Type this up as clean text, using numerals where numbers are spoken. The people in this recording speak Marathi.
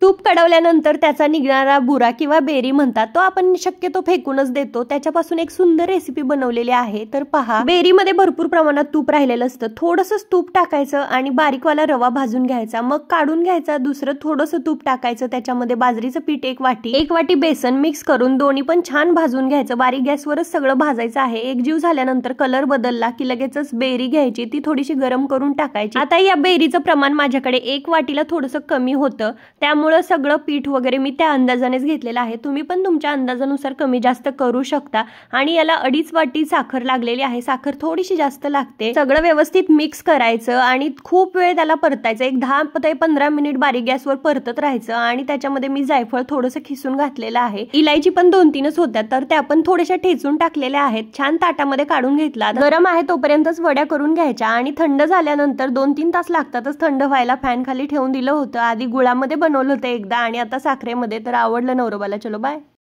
तूप कडवल्यानंतर त्याचा निघणारा बुरा किंवा बेरी म्हणतात तो आपण शक्यतो फेकूनच देतो, त्याच्यापासून एक सुंदर रेसिपी बनवलेली आहे। तर पहा, बेरीमध्ये भरपूर प्रमाणात तूप राहिलेलं असतं, थोडंसं तूप टाकायचं आणि बारीकवाला रवा भाजून घ्यायचा, मग काढून घ्यायचा, दुसरं थोडंसं तूप टाकायचं, त्याच्यामध्ये बाजरीचं पीठ एक वाटी बेसन मिक्स करून दोन्ही पण छान भाजून घ्यायचं, बारीक गॅसवरच सगळं भाजायचं आहे। एकजीव झाल्यानंतर कलर बदलला की लगेचच बेरी घ्यायची, ती थोडीशी गरम करून टाकायची। आता या बेरीचं प्रमाण माझ्याकडे 1 वाटीला थोडंसं कमी होतं, त्यामुळे सगळं पीठ वगैरे मी त्या अंदाजानेच घेतलेलं आहे, तुम्ही पण तुमच्या अंदाजानुसार कमी जास्त करू शकता। आणि याला 2.5 वाटी साखर लागलेली आहे, साखर थोडीशी जास्त लागते। सगळं व्यवस्थित मिक्स करायचं आणि खूप वेळ त्याला परतायचं, एक 10 ते 15 मिनिट बारीक गॅसवर परतत राहायचं। आणि त्याच्यामध्ये मी जायफळ थोडंसं खिसून घातलेलं आहे, इलायची पण 2-3च होत्या, तर त्या पण थोड्याशा ठेचून टाकलेल्या आहेत। छान ताटामध्ये काढून घेतला, गरम आहे तोपर्यंतच वड्या करून घ्यायच्या आणि थंड झाल्यानंतर 2-3 तास लागतातच थंड व्हायला, फॅन खाली ठेवून दिलं होतं। आधी गुळामध्ये बनवलं होतं एकदा आणि आता साखरेमध्ये। तर आवडलं नवरोबाला। चलो बाय।